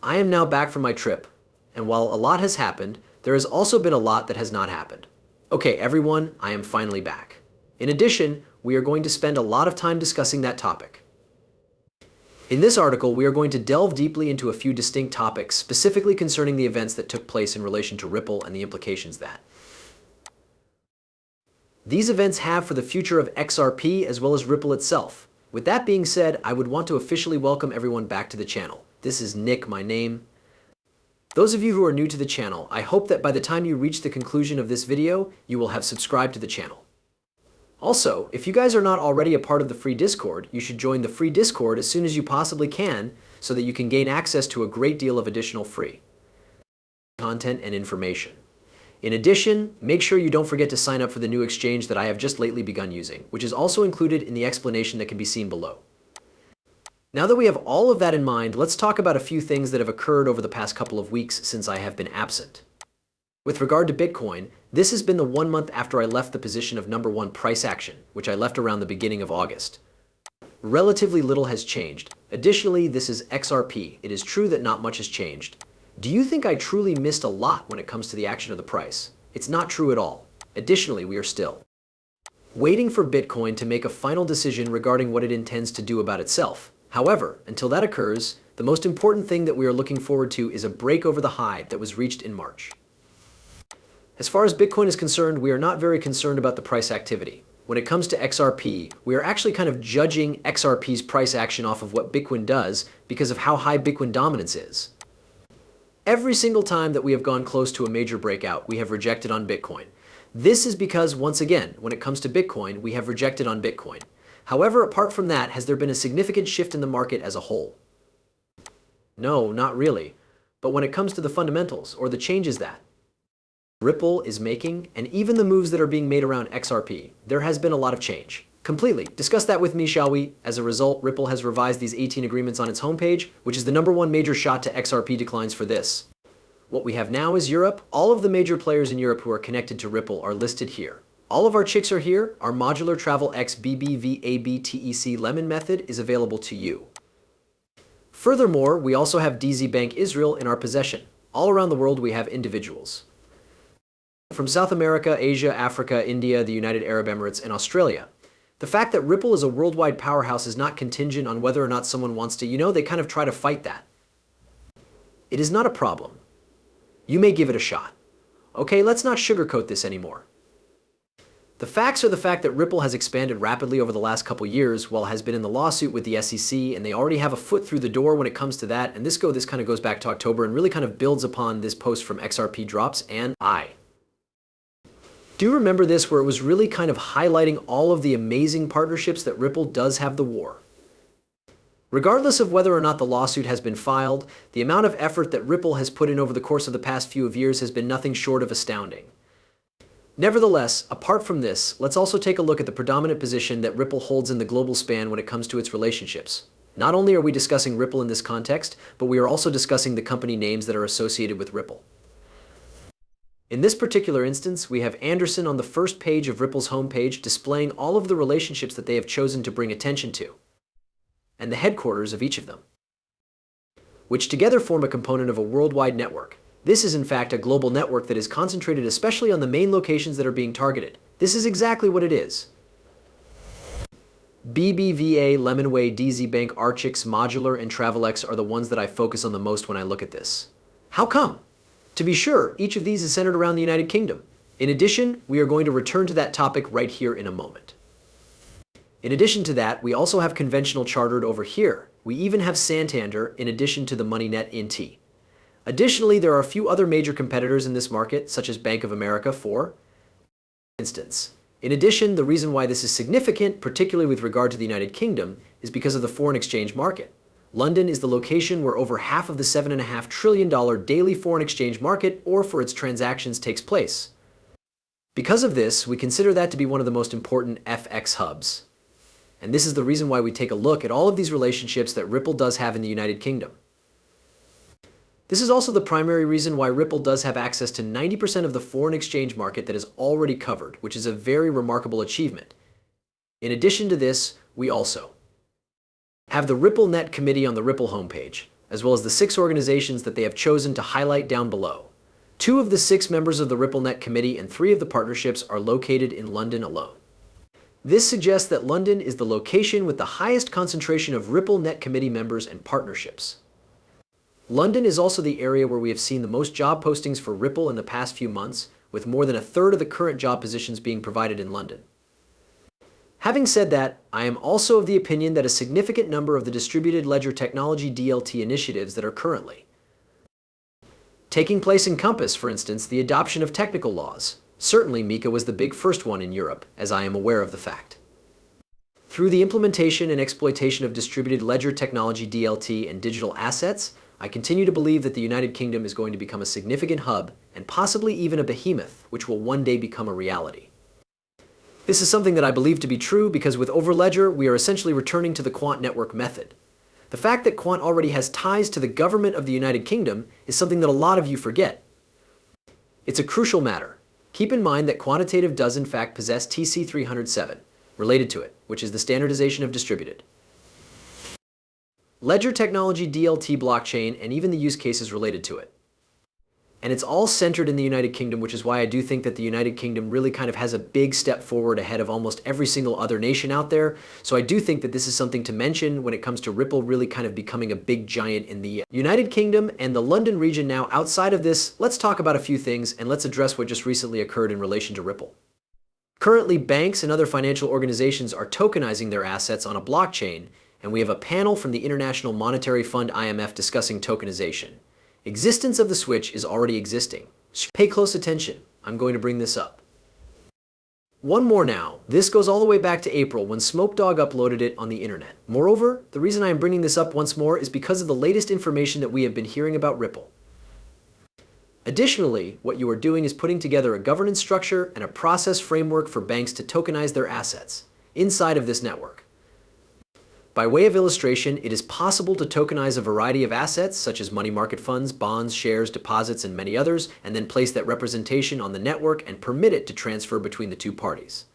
I am now back from my trip, and while a lot has happened, there has also been a lot that has not happened. Okay, everyone, I am finally back. In addition, we are going to spend a lot of time discussing that topic. In this article, we are going to delve deeply into a few distinct topics, specifically concerning the events that took place in relation to Ripple and the implications that these events have for the future of XRP as well as Ripple itself. With that being said, I would want to officially welcome everyone back to the channel. This is Nick, my name. Those of you who are new to the channel, I hope that by the time you reach the conclusion of this video, you will have subscribed to the channel. Also, if you guys are not already a part of the free Discord, you should join the free Discord as soon as you possibly can so that you can gain access to a great deal of additional free content and information. In addition, make sure you don't forget to sign up for the new exchange that I have just lately begun using, which is also included in the explanation that can be seen below. Now that we have all of that in mind, let's talk about a few things that have occurred over the past couple of weeks since I have been absent. With regard to Bitcoin, this has been the 1 month after I left the position of #1 price action, which I left around the beginning of August. Relatively little has changed. Additionally, this is XRP. It is true that not much has changed. Do you think I truly missed a lot when it comes to the action of the price? It's not true at all. Additionally, we are still waiting for Bitcoin to make a final decision regarding what it intends to do about itself. However, until that occurs, the most important thing that we are looking forward to is a break over the high that was reached in March. As far as Bitcoin is concerned, we are not very concerned about the price activity. When it comes to XRP, we are actually kind of judging XRP's price action off of what Bitcoin does because of how high Bitcoin dominance is. Every single time that we have gone close to a major breakout, we have rejected on Bitcoin. This is because, once again, when it comes to Bitcoin, we have rejected on Bitcoin. However, apart from that, has there been a significant shift in the market as a whole? No, not really. But when it comes to the fundamentals, or the changes that Ripple is making, and even the moves that are being made around XRP, there has been a lot of change. Completely. Discuss that with me, shall we? As a result, Ripple has revised these 18 agreements on its homepage, which is the #1 major shot to XRP declines for this. What we have now is Europe. All of the major players in Europe who are connected to Ripple are listed here. All of our chicks are here. Our modular travel X BBVABTEC Lemon method is available to you. Furthermore, we also have DZ Bank Israel in our possession. All around the world we have individuals from South America, Asia, Africa, India, the United Arab Emirates, and Australia. The fact that Ripple is a worldwide powerhouse is not contingent on whether or not someone wants to, they kind of try to fight that. It is not a problem. You may give it a shot. Okay, let's not sugarcoat this anymore. The facts are the fact that Ripple has expanded rapidly over the last couple years while has been in the lawsuit with the SEC, and they already have a foot through the door when it comes to that, and this kind of goes back to October and really kind of builds upon this post from XRP Drops and Do you remember this, where it was really kind of highlighting all of the amazing partnerships that Ripple does have the war? Regardless of whether or not the lawsuit has been filed, the amount of effort that Ripple has put in over the course of the past few years has been nothing short of astounding. Nevertheless, apart from this, let's also take a look at the predominant position that Ripple holds in the global span when it comes to its relationships. Not only are we discussing Ripple in this context, but we are also discussing the company names that are associated with Ripple. In this particular instance, we have Anderson on the first page of Ripple's homepage displaying all of the relationships that they have chosen to bring attention to, and the headquarters of each of them, which together form a component of a worldwide network. This is in fact a global network that is concentrated especially on the main locations that are being targeted. This is exactly what it is. BBVA, Lemonway, DZ Bank, Archix, Modular, and TravelX are the ones that I focus on the most when I look at this. How come? To be sure, each of these is centered around the United Kingdom. In addition, we are going to return to that topic right here in a moment. In addition to that, we also have conventional chartered over here. We even have Santander in addition to the MoneyNet INT. Additionally, there are a few other major competitors in this market, such as Bank of America for instance. In addition, the reason why this is significant, particularly with regard to the United Kingdom, is because of the foreign exchange market. London is the location where over half of the $7.5 trillion daily foreign exchange market, or for its transactions, takes place. Because of this, we consider that to be one of the most important FX hubs. And this is the reason why we take a look at all of these relationships that Ripple does have in the United Kingdom. This is also the primary reason why Ripple does have access to 90% of the foreign exchange market that is already covered, which is a very remarkable achievement. In addition to this, we also have the RippleNet committee on the Ripple homepage. as well as the 6 organizations that they have chosen to highlight down below. 2 of the 6 members of the RippleNet committee and 3 of the partnerships are located in London alone. This suggests that London is the location with the highest concentration of RippleNet committee members and partnerships. London is also the area where we have seen the most job postings for Ripple in the past few months, with more than a third of the current job positions being provided in London. Having said that, I am also of the opinion that a significant number of the distributed ledger technology DLT initiatives that are currently taking place encompass, for instance, the adoption of technical laws. Certainly, MiCA was the big first one in Europe, as I am aware of the fact. Through the implementation and exploitation of distributed ledger technology DLT and digital assets, I continue to believe that the United Kingdom is going to become a significant hub and possibly even a behemoth, which will one day become a reality. This is something that I believe to be true because with Overledger, we are essentially returning to the quant network method. The fact that quant already has ties to the government of the United Kingdom is something that a lot of you forget. It's a crucial matter. Keep in mind that quantitative does in fact possess TC307, related to it, which is the standardization of distributed ledger technology DLT blockchain and even the use cases related to it. And it's all centered in the United Kingdom, which is why I do think that the United Kingdom really kind of has a big step forward ahead of almost every single other nation out there. So I do think that this is something to mention when it comes to Ripple really kind of becoming a big giant in the United Kingdom and the London region. Now, outside of this, let's talk about a few things and let's address what just recently occurred in relation to Ripple. Currently, banks and other financial organizations are tokenizing their assets on a blockchain, and we have a panel from the International Monetary Fund IMF discussing tokenization. Existence of the switch is already existing. Pay close attention. I'm going to bring this up. One more now. This goes all the way back to April when Smokedog uploaded it on the internet. Moreover, the reason I am bringing this up once more is because of the latest information that we have been hearing about Ripple. Additionally, what you are doing is putting together a governance structure and a process framework for banks to tokenize their assets inside of this network. By way of illustration, it is possible to tokenize a variety of assets such as money market funds, bonds, shares, deposits, and many others, and then place that representation on the network and permit it to transfer between the two parties.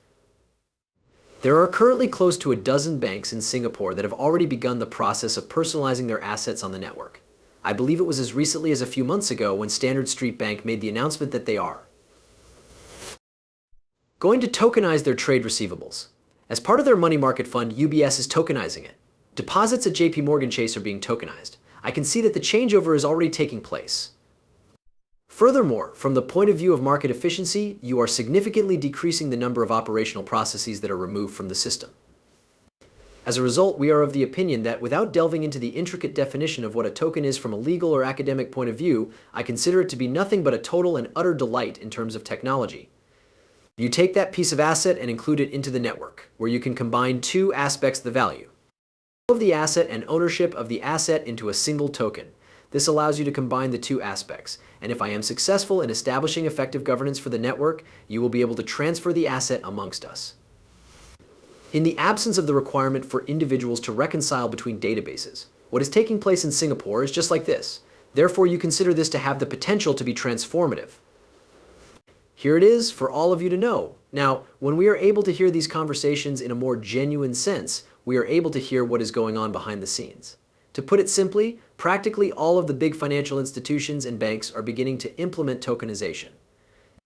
There are currently close to a dozen banks in Singapore that have already begun the process of personalizing their assets on the network. I believe it was as recently as a few months ago when Standard Street Bank made the announcement that they are going to tokenize their trade receivables. As part of their money market fund, UBS is tokenizing it. Deposits at JP Morgan Chase are being tokenized. I can see that the changeover is already taking place. Furthermore, from the point of view of market efficiency, you are significantly decreasing the number of operational processes that are removed from the system. As a result, we are of the opinion that without delving into the intricate definition of what a token is from a legal or academic point of view, I consider it to be nothing but a total and utter delight in terms of technology. You take that piece of asset and include it into the network, where you can combine two aspects of the value of the asset and ownership of the asset into a single token. This allows you to combine the two aspects, and if I am successful in establishing effective governance for the network, you will be able to transfer the asset amongst us. In the absence of the requirement for individuals to reconcile between databases, what is taking place in Singapore is just like this. Therefore, you consider this to have the potential to be transformative. Here it is for all of you to know. Now, when we are able to hear these conversations in a more genuine sense, we are able to hear what is going on behind the scenes. To put it simply, practically all of the big financial institutions and banks are beginning to implement tokenization.